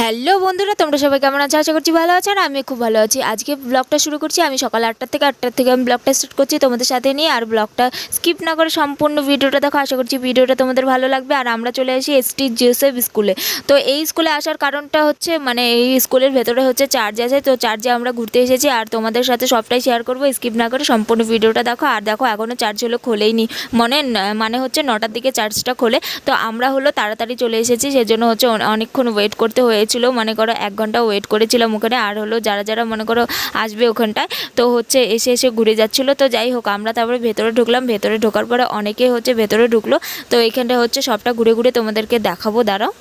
Hello বন্ধুরা, তোমরা সবাই কেমন আছো? আশা করছি ভালো আছো। আর আমি খুব ভালো আছি। আজকে ব্লগটা শুরু করছি আমি সকাল 8টা থেকে আমি ব্লগটা স্টার্ট করছি তোমাদের সাথে নিয়ে। আর ব্লগটা স্কিপ না করে সম্পূর্ণ ভিডিওটা দেখো। আশা করছি ভিডিওটা তোমাদের ভালো লাগবে। আর আমরা চলে আসি এসটি জোসেফ স্কুলে। তো এই স্কুলে আসার কারণটা হচ্ছে এই স্কুলের ভেতরে হচ্ছে চার্চ আছে, তো চার্চে আমরা ঘুরতে এসেছি। আর তোমাদের সাথে সবটাই শেয়ার করবো, স্কিপ না করে সম্পূর্ণ ভিডিওটা দেখো। আর দেখো এখনও চার্চ হলো খোলেইনি, মানে হচ্ছে 9টার দিকে চার্চটা খোলে। তো আমরা হলো তাড়াতাড়ি চলে এসেছি, সেজন্য হচ্ছে অনেকক্ষণ ওয়েট করতে হয়েছিল, মনে করো 1 ঘন্টা ওয়েট করেছিলাম ওখানে। আর হলো যারা যারা মনে করো আসবে ওখানটায়, তো হচ্ছে এসে এসে ঘুরে যাচ্ছিলো। তো যাই হোক, আমরা তারপরে ভেতরে ঢুকলাম। ভেতরে ঢোকার পরে অনেকে হচ্ছে ভেতরে ঢুকলো। তো এইখানটা হচ্ছে সবটা ঘুরে ঘুরে তোমাদেরকে দেখাবো, দাঁড়াও।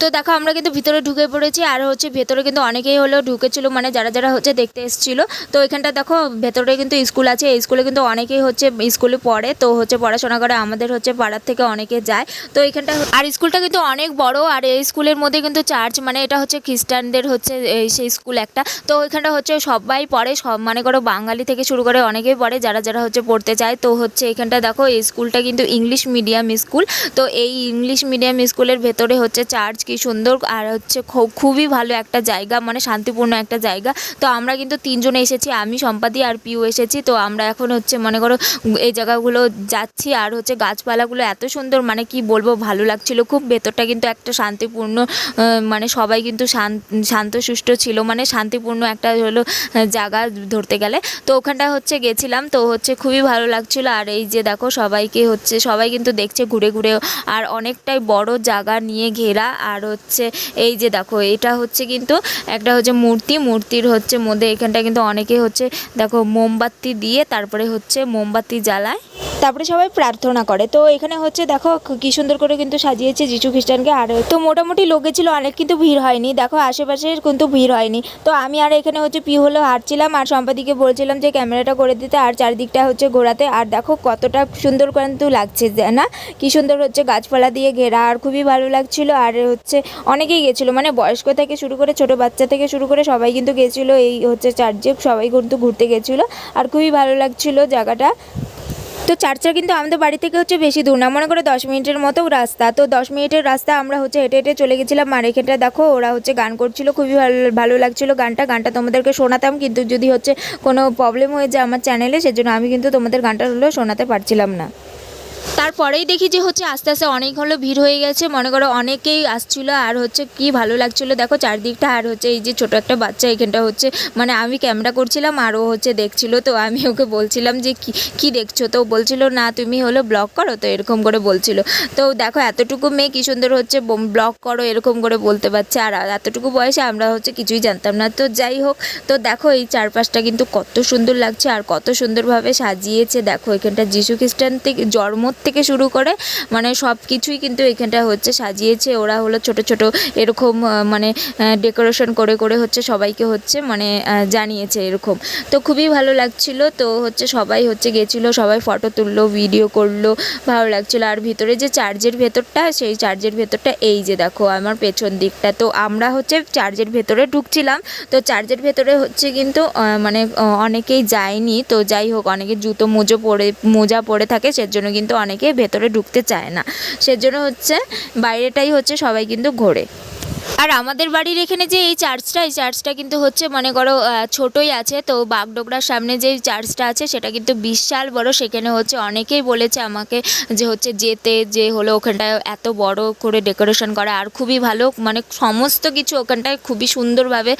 তো দেখো আমরা কিন্তু ভিতরে ঢুকে পড়েছি। আর হচ্ছে ভেতরে কিন্তু অনেকেই হলো ঢুকেছিল, মানে যারা যারা হচ্ছে দেখতে এসেছিল। তো এখানটা দেখো ভেতরে কিন্তু স্কুল আছে। এই স্কুলে কিন্তু অনেকেই হচ্ছে স্কুলে পড়ে, তো হচ্ছে পড়াশোনা করে। আমাদের হচ্ছে পাড়ার থেকে অনেকে যায়। তো এখানটা আর স্কুলটা কিন্তু অনেক বড়। আর এই স্কুলের মধ্যে কিন্তু চার্চ, মানে এটা হচ্ছে খ্রিস্টানদের হচ্ছে সেই স্কুল একটা। তো এখানটা হচ্ছে সবাই পড়ে, সব মনে করো বাঙালি থেকে শুরু করে অনেকেই পড়ে, যারা যারা হচ্ছে পড়তে চায়। তো হচ্ছে এখানটা দেখো এই স্কুলটা কিন্তু ইংলিশ মিডিয়াম স্কুল। তো এই ইংলিশ মিডিয়াম স্কুলের ভেতরে হচ্ছে চার্চ, কি সুন্দর। আর হচ্ছে খুবই ভালো একটা জায়গা, মানে শান্তিপূর্ণ একটা জায়গা। তো আমরা কিন্তু 3 জনে এসেছি, আমি, সম্পাদি আর পিউ এসেছি। তো আমরা এখন হচ্ছে মনে করো এই জায়গাগুলো যাচ্ছি। আর হচ্ছে গাছপালাগুলো এত সুন্দর, মানে কি বলবো, ভালো লাগছিল খুব। ভেতরটা কিন্তু একটা শান্তিপূর্ণ, মানে সবাই কিন্তু শান্তশিষ্ট ছিল, মানে শান্তিপূর্ণ একটা হলো জায়গা ধরতে গেলে। তো ওখানটা হচ্ছে গেছিলাম, তো হচ্ছে খুবই ভালো লাগছিল। আর এই যে দেখো সবাইকে হচ্ছে, সবাই কিন্তু দেখছে ঘুরে ঘুরে। আর অনেকটাই বড় জায়গা নিয়ে ঘেরা। আর হচ্ছে এই যে দেখো, এটা হচ্ছে কিন্তু একটা হচ্ছে মূর্তির হচ্ছে মধ্যে এখানটা কিন্তু অনেকে হচ্ছে দেখো মোমবাতি দিয়ে তারপরে হচ্ছে মোমবাতি জ্বালায়, তারপরে সবাই প্রার্থনা করে। তো এখানে হচ্ছে দেখো কি সুন্দর করে কিন্তু সাজিয়েছে যিশু খ্রিস্টানকে। আর তো মোটামুটি লোকে ছিল অনেক, কিন্তু ভিড় হয়নি। দেখো আশেপাশে কিন্তু ভিড় হয়নি। তো আমি আর এখানে হচ্ছে পি হলো হাঁটছিলাম, আর সম্পাদিকে বলছিলাম যে ক্যামেরাটা করে দিতে আর চারিদিকটা হচ্ছে ঘোরাতে। আর দেখো কতটা সুন্দর কিন্তু লাগছে না, কি সুন্দর হচ্ছে গাছপালা দিয়ে ঘেরা। আর খুবই ভালো লাগছিল। আর হচ্ছে অনেকেই গেছিলো, মানে বয়স্ক থেকে শুরু করে ছোট বাচ্চা থেকে শুরু করে সবাই কিন্তু গেছিলো এই হচ্ছে চার্চে। সবাই কিন্তু ঘুরতে গেছিলো। আর খুবই ভালো লাগছিল জায়গাটা। তো চার্চটা কিন্তু আমাদের বাড়ি থেকে হচ্ছে বেশি দূর না, মনে করে 10 মিনিটের মতো রাস্তা। তো 10 মিনিটের রাস্তা আমরা হচ্ছে হেঁটে হেঁটে চলে গেছিলাম। আর এখানটা দেখো ওরা হচ্ছে গান করছিল, খুবই ভালো লাগছিল গানটা তোমাদেরকে শোনাতাম, কিন্তু যদি হচ্ছে কোনো প্রবলেম হয়ে যায় আমার চ্যানেলে, সেজন্য আমি কিন্তু তোমাদের গানটা হলো শোনাতে পারছিলাম না। তারপরেই দেখি যে হচ্ছে আস্তে আস্তে অনেক হলো ভিড় হয়ে গেছে, মনে করো অনেকেই আসছিল। আর হচ্ছে কি ভালো লাগছিল দেখো চারদিকটা। আর হচ্ছে এই যে ছোট একটা বাচ্চা এখানটা হচ্ছে, মানে আমি ক্যামেরা করছিলাম আর ও হচ্ছে দেখছিল। তো আমি ওকে বলছিলাম যে কি দেখছো, তো বলছিল না তুমি হলো ব্লগ করো, তো এরকম করে বলছিল। তো দেখো এতটুকু মেয়ে কি সুন্দর হচ্ছে ব্লগ করো এরকম করে বলতে পারছে। আর এতটুকু বয়সে আমরা হচ্ছে কিছুই জানতাম না। তো যাই হোক, তো দেখো এই চারপাশটা কিন্তু কত সুন্দর লাগছে আর কত সুন্দরভাবে সাজিয়েছে। দেখো এখানটা যিশু খ্রিস্টান থেকে জন্ম থেকে শুরু করে মানে সব কিছুই কিন্তু এখানটা হচ্ছে সাজিয়েছে। ওরা হলো ছোট ছোট এরকম মানে ডেকোরেশন করে করে হচ্ছে সবাইকে হচ্ছে মানে জানিয়েছে এরকম। তো খুবই ভালো লাগছিল। তো হচ্ছে সবাই হচ্ছে গেছিলো, সবাই ফটো তুললো, ভিডিও করলো, ভালো লাগছিলো। আর ভিতরে যে চার্চের ভেতরটা, সেই চার্চের ভেতরটা এই যে দেখো আমার পেছন দিকটা। তো আমরা হচ্ছে চার্চের ভেতরে ঢুকছিলাম। তো চার্চের ভেতরে হচ্ছে কিন্তু মানে অনেকেই যায়নি। তো যাই হোক, অনেকে জুতো মোজা পরে থাকে, সেজন্য কিন্তু অনেকে ভেতরে ঢুকতে চায় না, সেজন্য হচ্ছে বাইরেটাই হচ্ছে সবাই কিন্তু ঘোরে। আর আমাদের বাড়ির এখানে যে এই চার্চটা কিন্তু হচ্ছে মনে করো ছোটোই আছে। তো বাগডোগরার সামনে যে চার্চটা আছে সেটা কিন্তু বিশাল বড়। সেখানে হচ্ছে অনেকেই বলেছে আমাকে যে হচ্ছে যেতে, যে হলো ওখানটায় এত বড় করে ডেকোরেশন করা আর খুবই ভালো, মানে সমস্ত কিছু ওখানটায় খুবই সুন্দরভাবে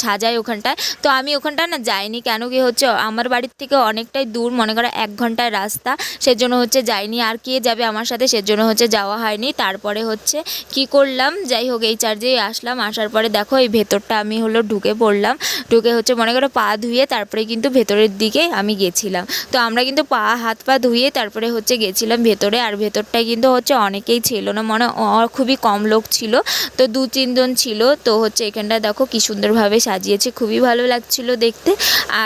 সাজায় ওখানটায়। তো আমি ওখানটা না যাইনি, কেন কি হচ্ছে আমার বাড়ির থেকে অনেকটাই দূর, মনে করো 1 ঘন্টার রাস্তা, সেজন্য হচ্ছে যাইনি। আর কে যাবে আমার সাথে, সেজন্য হচ্ছে যাওয়া হয়নি। তারপরে হচ্ছে কি করলাম, যাই হোক এই চার্চেই আসলাম। আসার পরে দেখো এই ভেতরটা আমি হলো ঢুকে পড়লাম। ঢুকে হচ্ছে মনে করো পা ধুয়ে তারপরে কিন্তু ভেতরের দিকে আমি গেছিলাম। তো আমরা কিন্তু হাত পা ধুয়ে তারপরে হচ্ছে গেছিলাম ভেতরে। আর ভেতরটায় কিন্তু হচ্ছে অনেকেই ছিল না, মানে খুবই কম লোক ছিল, তো 2-3 জন ছিল। তো হচ্ছে এখানটা দেখো কি সুন্দরভাবে সাজিয়েছে, খুবই ভালো লাগছিল দেখতে।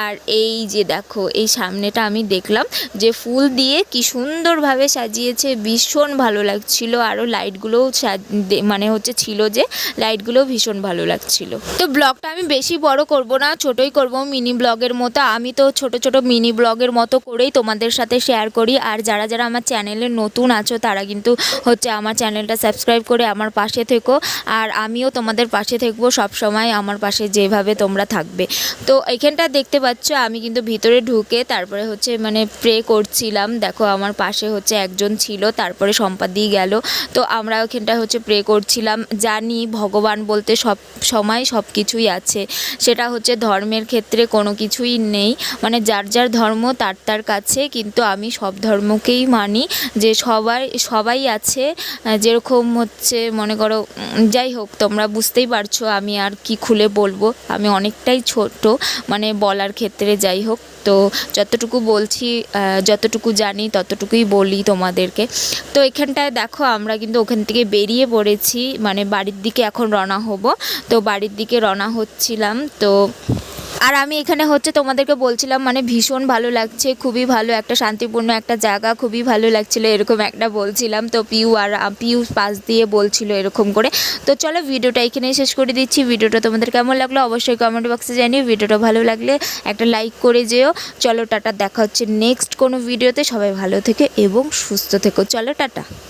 আর এই যে দেখো এই সামনেটা আমি দেখলাম যে ফুল দিয়ে কি সুন্দরভাবে সাজিয়েছে, ভীষণ ভালো লাগছিল। আরও লাইটগুলোও মানে হচ্ছে ছিল যে, লাইটগুলো ভীষণ ভালো লাগছিল। তো ব্লগটা আমি বেশি বড় করব না, ছোটই করব, মিনি ব্লগের মতো। আমি তো ছোট ছোট মিনি ব্লগের মতো করেই তোমাদের সাথে শেয়ার করি। আর যারা যারা আমার চ্যানেলে নতুন আছো তারা কিন্তু আমার চ্যানেলটা সাবস্ক্রাইব করে আমার পাশে থেকো। আর আমিও তোমাদের পাশে থাকবো সব সময়, আমার পাশে যেভাবে তোমরা থাকবে। তো এখানটা দেখতে পাচ্ছ আমি কিন্তু ভিতরে ঢুকে তারপরে প্রে করছিলাম। দেখো আমার পাশে একজন ছিল, তারপরে সম্পাদি গেল। তো আমরা ওখানটা প্রে করছিলাম। জানি ভগবান বলতে সব সময় সব কিছুই আছে, সেটা ধর্মের ক্ষেত্রে কোনো কিছুই নেই, যার যার ধর্ম তার তার কাছে। কিন্তু আমি সব ধর্মকেই মানি, যে সবাই আছে। যেরকম মনে করো, যাই হোক তোমরা বুঝতেই পারছো আমি আর কি খুলে বলবো, আমি অনেকটাই ছোট বলার ক্ষেত্রে। যাই হোক, তো যতটুকু বলছি, যতটুকু জানি ততটুকুই বলি তোমাদেরকে। তো এখানটায় দেখো আমরা কিন্তু ওখান থেকে বেরিয়ে পড়েছি, বাড়ির দিকে এখন রওনা হব। তো বাড়ির দিকে রওনা হচ্ছিলাম। তো আর আমি এখানে তোমাদেরকে বলছিলাম ভীষণ ভালো লাগছে, খুবই ভালো একটা শান্তিপূর্ণ একটা জায়গা, খুবই ভালো লাগছিল, এরকম একটা বলছিলাম। তো পিউ পাশ দিয়ে বলছিল এরকম করে। তো চলো ভিডিওটা এখানেই শেষ করে দিচ্ছি। ভিডিওটা তোমাদের কেমন লাগলো অবশ্যই কমেন্ট বক্সে জানিও। ভিডিওটা ভালো লাগলে একটা লাইক করে যেও। চলো টাটা, দেখা হচ্ছে নেক্সট কোনো ভিডিওতে। সবাই ভালো থেকো এবং সুস্থ থেকো। চলো টাটা।